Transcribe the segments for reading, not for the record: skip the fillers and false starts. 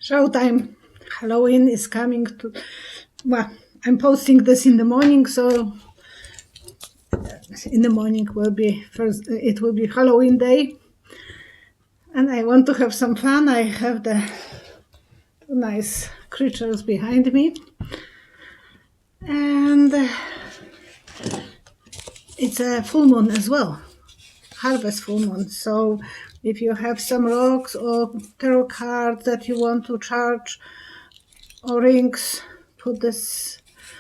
Showtime. Halloween is coming to. Well, I'm posting this in the morning, so in the morning will be first. It will be Halloween day, and I want to have some fun. I have the nice creatures behind me, and it's a full moon as well, harvest full moon. So if you have some rocks or tarot cards that you want to charge or rings, put this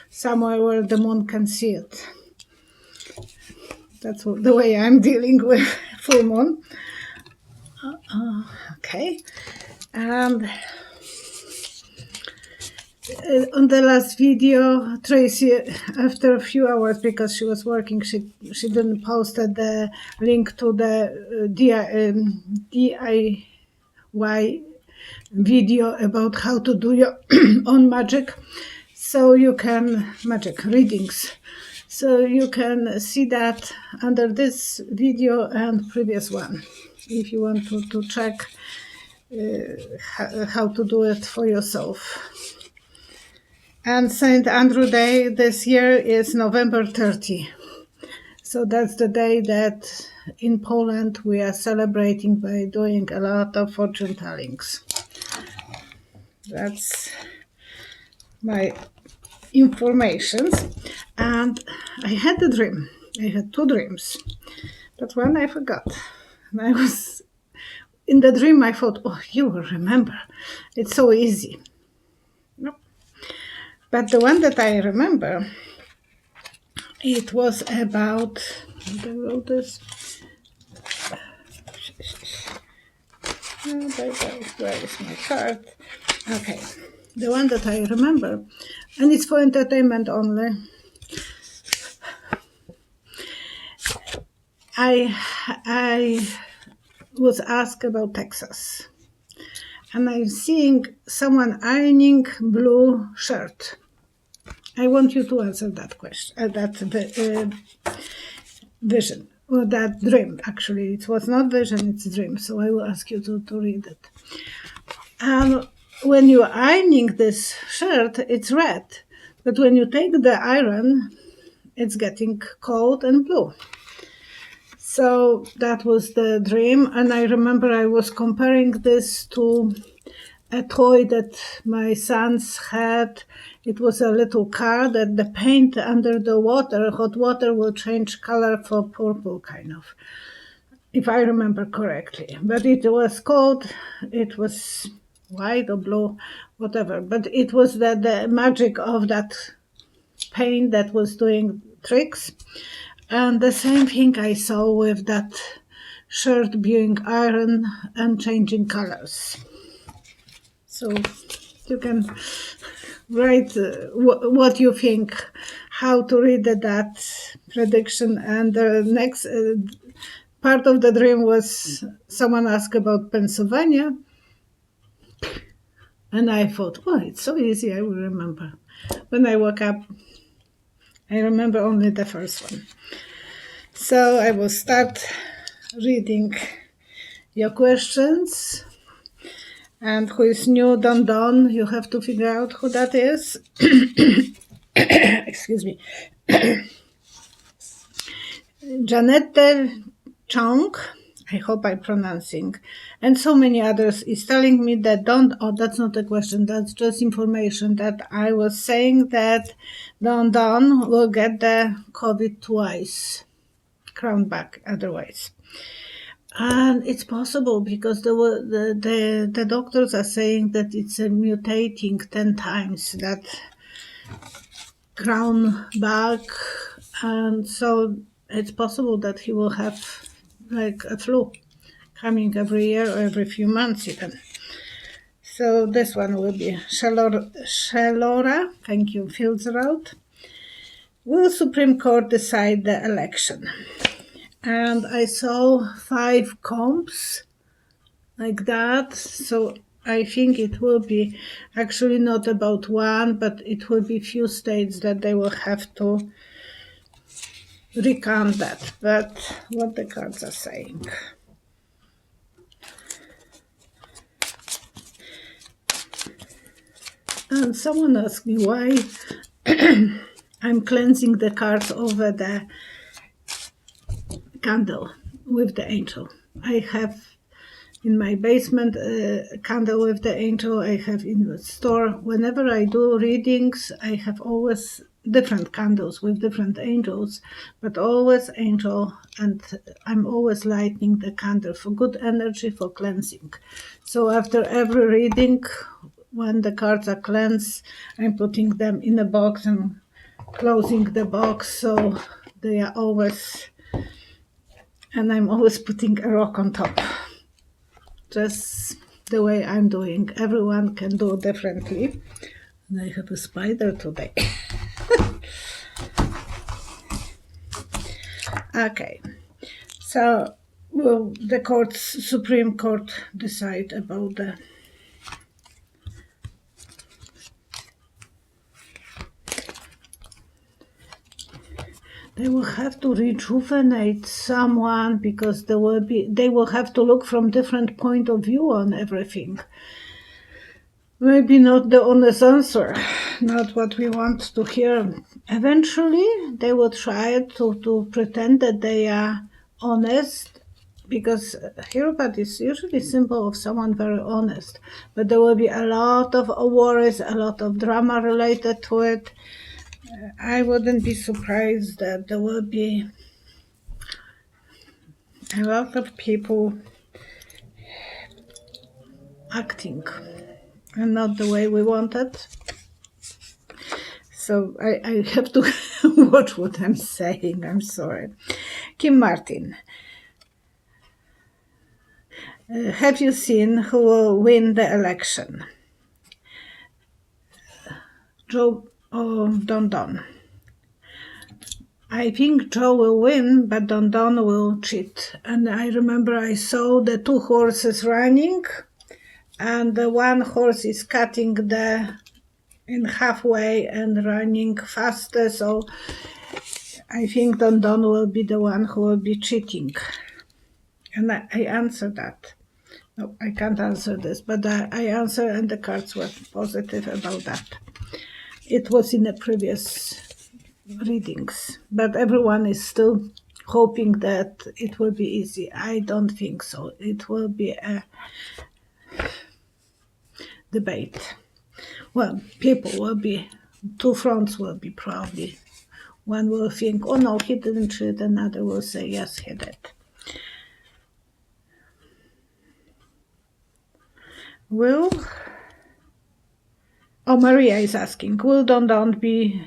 somewhere where the moon can see it. That's the way I'm dealing with full moon. Okay. And on the last video, Tracy, after a few hours, because she was working, she didn't post the link to the DIY video about how to do your own magic. So you can, magic readings. So you can see that under this video and previous one, if you want to check how to do it for yourself. And St. Andrew Day this year is November 30. So that's the day that in Poland we are celebrating by doing a lot of fortune tellings. That's my informations. And I had a dream. I had two dreams, but one I forgot. And I was in the dream. I thought, "Oh, you will remember. It's so easy." No, but the one that I remember, it was about. I wrote this. Where is my card? Okay, the one that I remember, and it's for entertainment only. I was asked about Texas, and I'm seeing someone ironing blue shirt. I want you to answer that question, that vision, or that dream. Actually, it was not vision, it's dream. So I will ask you to read it. When you're ironing this shirt, it's red, but when you take the iron, it's getting cold and blue. So that was the dream, and I remember I was comparing this to a toy that my sons had. It was a little car that the paint under the water, hot water, will change color for purple, kind of, if I remember correctly. But it was cold, it was white or blue, whatever. But it was the magic of that paint that was doing tricks. And the same thing I saw with that shirt being iron and changing colors. So you can write what you think, how to read that prediction. And the next part of the dream was someone asked about Pennsylvania. And I thought, oh, it's so easy, I will remember. When I woke up, I remember only the first one. So I will start reading your questions. And who is new, Don, you have to figure out who that is. Excuse me. Janette Chong, I hope I'm pronouncing, and so many others is telling me that that's not a question, that's just information that I was saying that Don will get the COVID twice, crown back otherwise. And it's possible because the doctors are saying that it's mutating 10 times that crown back, and so it's possible that he will have like a flu coming every year or every few months even. So this one will be Shalora, thank you, Fieldsrout. Will Supreme Court decide the election? And I saw 5 combs like that, so I think it will be actually not about one, but it will be few states that they will have to recount that. But what the cards are saying. And someone asked me why I'm cleansing the cards over the candle with the angel. I have in my basement a candle with the angel. I have in the store. Whenever I do readings, I have always different candles with different angels, but always angel, and I'm always lighting the candle for good energy, for cleansing. So after every reading, when the cards are cleansed, I'm putting them in a box and closing the box, so they are always, and I'm always putting a rock on top. Just the way I'm doing. Everyone can do differently. And I have a spider today. Okay, so will the Supreme Court decide about the they will have to rejuvenate someone, because they will have to look from different point of view on everything. Maybe not the honest answer, not what we want to hear. Eventually, they will try to pretend that they are honest, because Herobot is usually a symbol of someone very honest. But there will be a lot of worries, a lot of drama related to it. I wouldn't be surprised that there will be a lot of people acting and not the way we wanted. So I have to watch what I'm saying. I'm sorry. Kim Martin. Have you seen who will win the election? Joe or Don Don? I think Joe will win, but Don Don will cheat. And I remember I saw the two horses running, and the one horse is cutting in halfway and running faster, so I think Don Don will be the one who will be cheating. And I answered that. No, I can't answer this, but I answered, and the cards were positive about that. It was in the previous readings, but everyone is still hoping that it will be easy. I don't think so. It will be a debate. Well, people will be, two fronts will be probably. One will think, oh no, he didn't cheat, another will say, yes, he did. Maria is asking, will Don Don be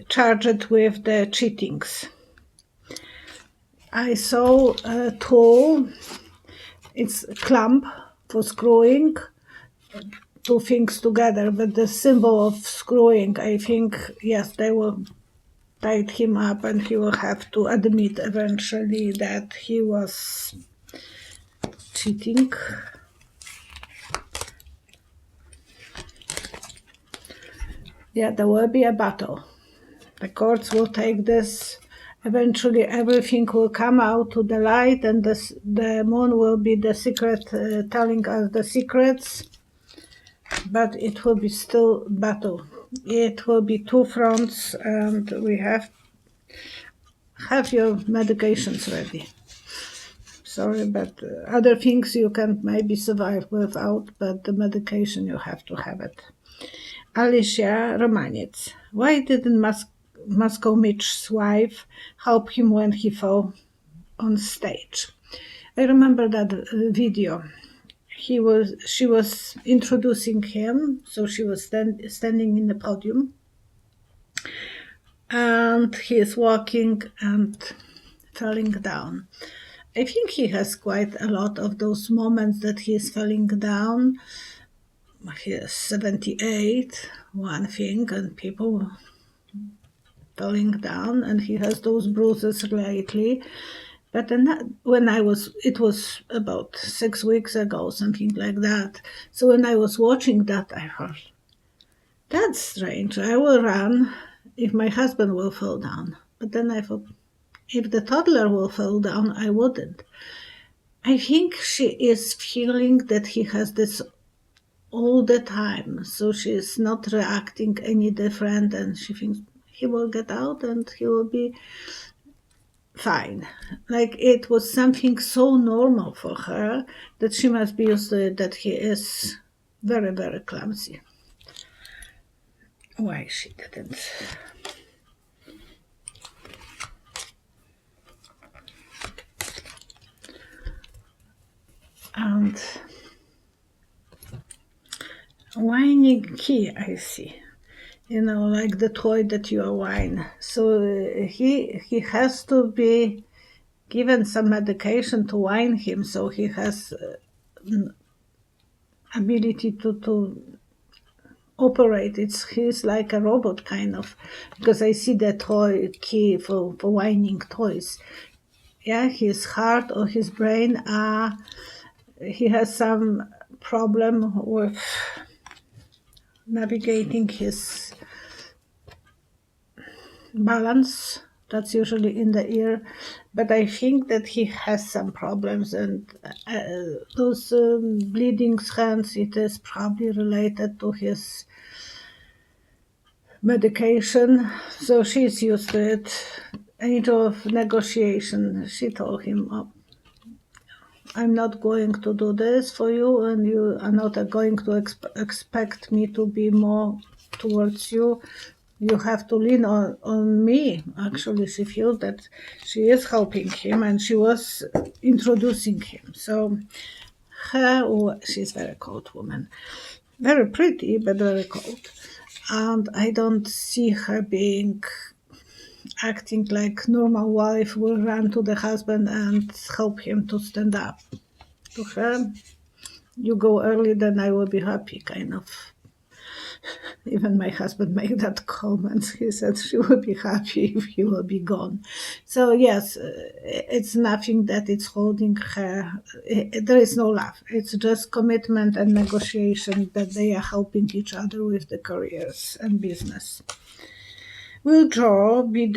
charged with the cheatings? I saw a tool, it's a clamp for screwing two things together, but the symbol of screwing, I think, yes, they will tie him up, and he will have to admit eventually that he was cheating. Yeah, there will be a battle. The courts will take this. Eventually, everything will come out to the light, and the moon will be the secret, telling us the secrets. But it will be still battle. It will be two fronts, and we have your medications ready. Sorry, but other things you can maybe survive without, but the medication you have to have it. Alicia Romanец. Why didn't Moscow Mitch's wife help him when he fell on stage? I remember that video. She was introducing him, so she was standing in the podium, and he is walking and falling down. I think he has quite a lot of those moments that he is falling down. He is 78, one thing, and people falling down, and he has those bruises lately. But it was about 6 weeks ago, something like that. So when I was watching that, I thought, that's strange. I will run if my husband will fall down. But then I thought, if the toddler will fall down, I wouldn't. I think she is feeling that he has this all the time. So she's not reacting any different, and she thinks he will get out and he will be fine. Like it was something so normal for her that she must be used to it, that he is very, very clumsy. Why she didn't? And whining key, I see. Like the toy that you whine. So he has to be given some medication to whine him, so he has ability to operate. He's like a robot kind of, because I see the toy key for whining toys. Yeah, his heart or his brain, he has some problem with navigating his balance. That's usually in the ear, but I think that he has some problems, and those bleeding hands, it is probably related to his medication. So she's used to it. Age of negotiation, she told him, oh, I'm not going to do this for you, and you are not going to expect me to be more towards you. You have to lean on me. Actually, she feels that she is helping him, and she was introducing him. So she's a very cold woman. Very pretty, but very cold. And I don't see her being acting like normal wife will run to the husband and help him to stand up. To her, you go early, then I will be happy, kind of. Even my husband made that comment. He said she will be happy if you will be gone. So yes, it's nothing that it's holding her. There is no love. It's just commitment and negotiation that they are helping each other with the careers and business. Will Joe be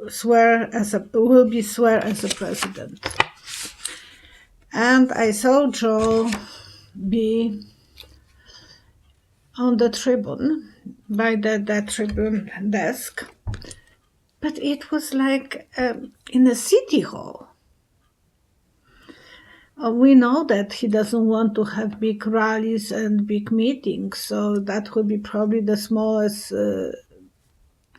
swear as a president? And I saw Joe be on the tribune, by the tribune desk, but it was like in a city hall. We know that he doesn't want to have big rallies and big meetings, so that would be probably the smallest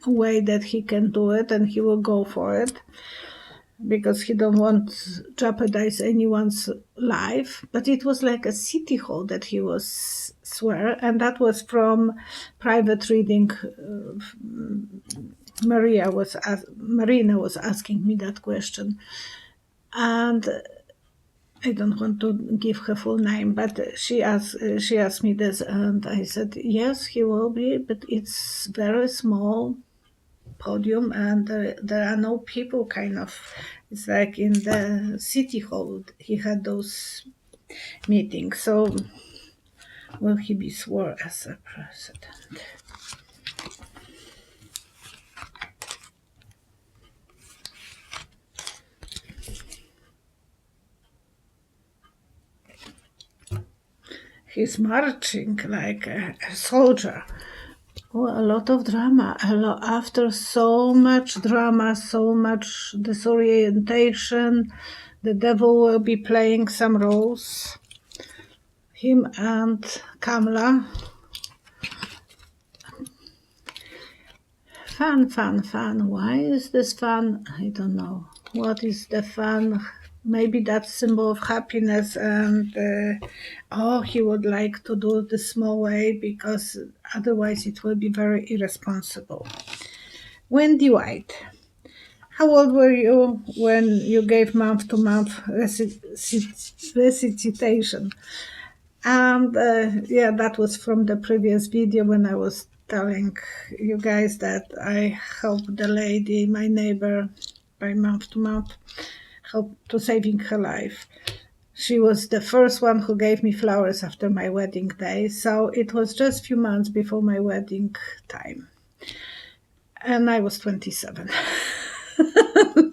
way that he can do it, and he will go for it because he don't want to jeopardize anyone's life. But it was like a city hall that he was swear, and that was from private reading. Marina was asking me that question, and I don't want to give her full name, but she asked me this, and I said yes, he will be, but it's very small podium, and there are no people, kind of. It's like in the city hall he had those meetings. So will he be sworn as a president? He's marching like a soldier. Oh, a lot of drama. After so much drama, so much disorientation, the devil will be playing some roles. Him and Kamala. Fun. Why is this fun? I don't know. What is the fun? Maybe that's symbol of happiness, and he would like to do it the small way because otherwise it will be very irresponsible. Wendy White. How old were you when you gave month-to-month recitation? And that was from the previous video when I was telling you guys that I helped the lady, my neighbor, by month to month, help to saving her life. She was the first one who gave me flowers after my wedding day, so it was just a few months before my wedding time. And I was 27.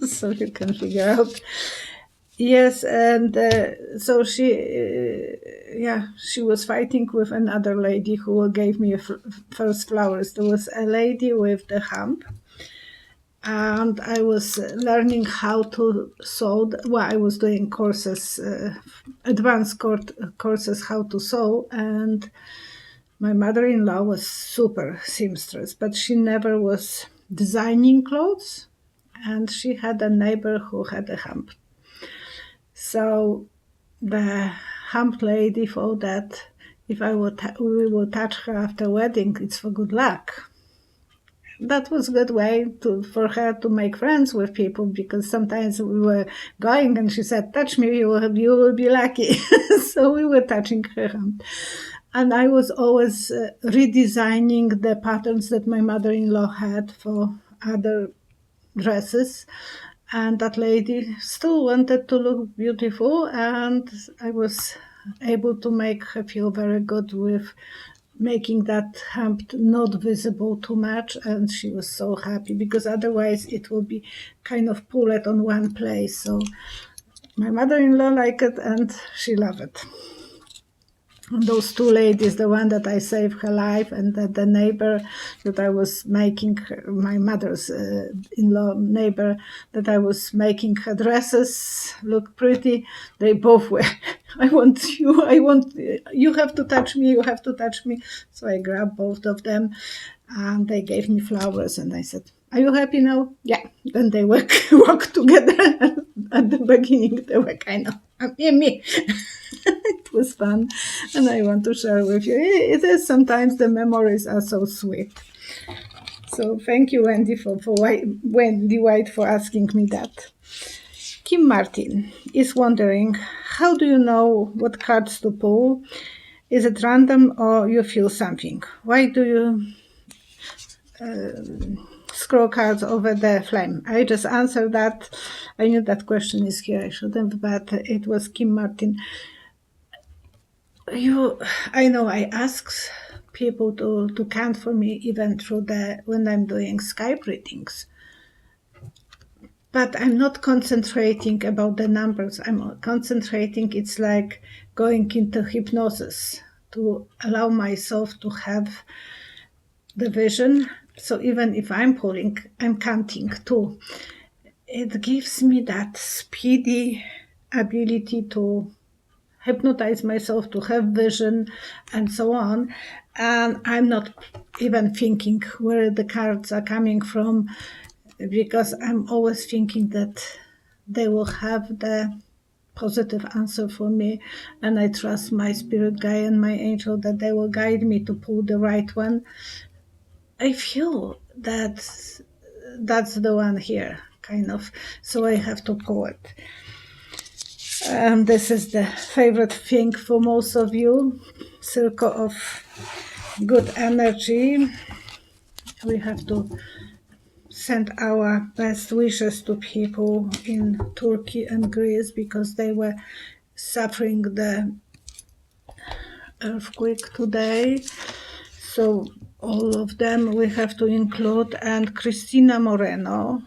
So you can figure out. Yes, and so she was fighting with another lady who gave me first flowers. There was a lady with the hump, and I was learning how to sew. Well, I was doing courses, advanced courses how to sew, and my mother-in-law was super seamstress, but she never was designing clothes, and she had a neighbor who had a hump. So the hump lady thought that if we would touch her after wedding, it's for good luck. That was a good way for her to make friends with people, because sometimes we were going and she said, touch me, you will be lucky. So we were touching her hump. And I was always redesigning the patterns that my mother-in-law had for other dresses. And that lady still wanted to look beautiful, and I was able to make her feel very good with making that hump not visible too much, and she was so happy, because otherwise it will be kind of pulled on one place. So my mother-in-law liked it and she loved it. And those two ladies, the one that I saved her life and the neighbor that I was making, my mother's in-law neighbor, that I was making her dresses look pretty, they both were, you have to touch me, you have to touch me. So I grabbed both of them and they gave me flowers, and I said, are you happy now? Yeah. Then they walked together. At the beginning, they were kind of, me. It was fun, and I want to share with you. It is sometimes the memories are so sweet. So thank you, Wendy White, for asking me that. Kim Martin is wondering, how do you know what cards to pull? Is it random or you feel something? Why do you scroll cards over the flame? I just answered that. I knew that question is here. I shouldn't, but it was Kim Martin. I know I ask people to count for me even when I'm doing Skype readings. But I'm not concentrating about the numbers. I'm concentrating, it's like going into hypnosis to allow myself to have the vision. So even if I'm pulling, I'm counting too. It gives me that speedy ability to hypnotize myself, to have vision, and so on. And I'm not even thinking where the cards are coming from, because I'm always thinking that they will have the positive answer for me, and I trust my spirit guide and my angel that they will guide me to pull the right one. I feel that that's the one here, kind of, so I have to pull it. This is the favorite thing for most of you, circle of good energy. We have to send our best wishes to people in Turkey and Greece, because they were suffering the earthquake today. So all of them we have to include. And Cristina Moreno,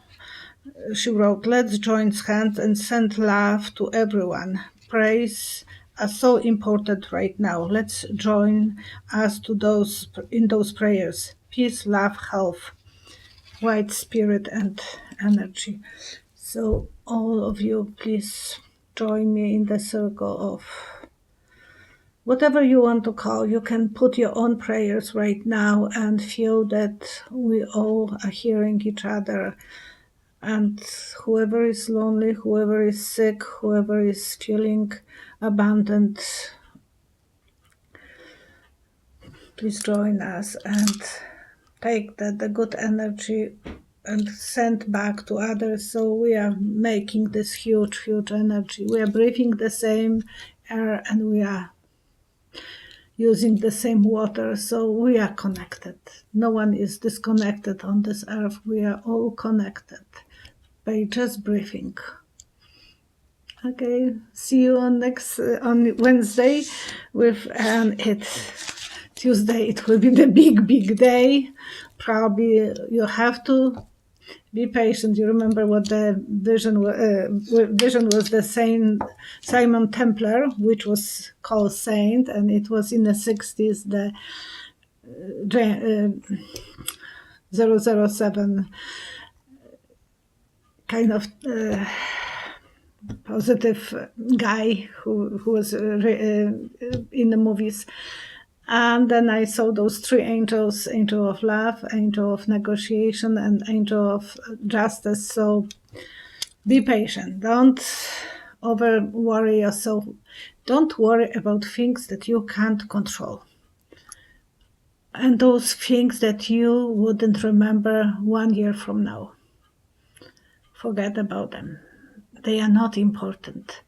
she wrote, let's join hands and send love to everyone. Praise are so important right now. Let's join us in those prayers. Peace, love, health, white spirit and energy. So all of you, please join me in the circle of whatever you want to call. You can put your own prayers right now and feel that we all are hearing each other. And whoever is lonely, whoever is sick, whoever is feeling abandoned, please join us and take the good energy and send back to others. So we are making this huge, huge energy. We are breathing the same air and we are using the same water. So we are connected. No one is disconnected on this earth. We are all connected by just breathing. Okay, see you on Wednesday with Tuesday. It will be the big day. Probably you have to Be patient. You remember what the vision was, the Saint Simon Templar, which was called Saint, and it was in the 60s, the 007 kind of positive guy who was in the movies. And then I saw those three angels: angel of love, angel of negotiation, and angel of justice. So be patient. Don't over worry yourself. Don't worry about things that you can't control. And those things that you wouldn't remember 1 year from now. Forget about them. They are not important.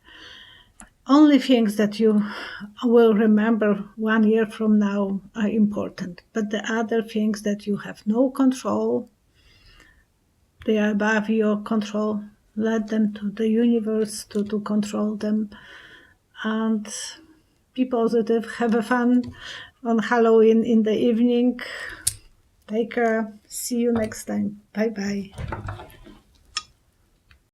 Only things that you will remember 1 year from now are important. But the other things that you have no control, they are above your control. Let them to the universe to control them. And be positive. Have a fun on Halloween in the evening. Take care. See you next time. Bye-bye.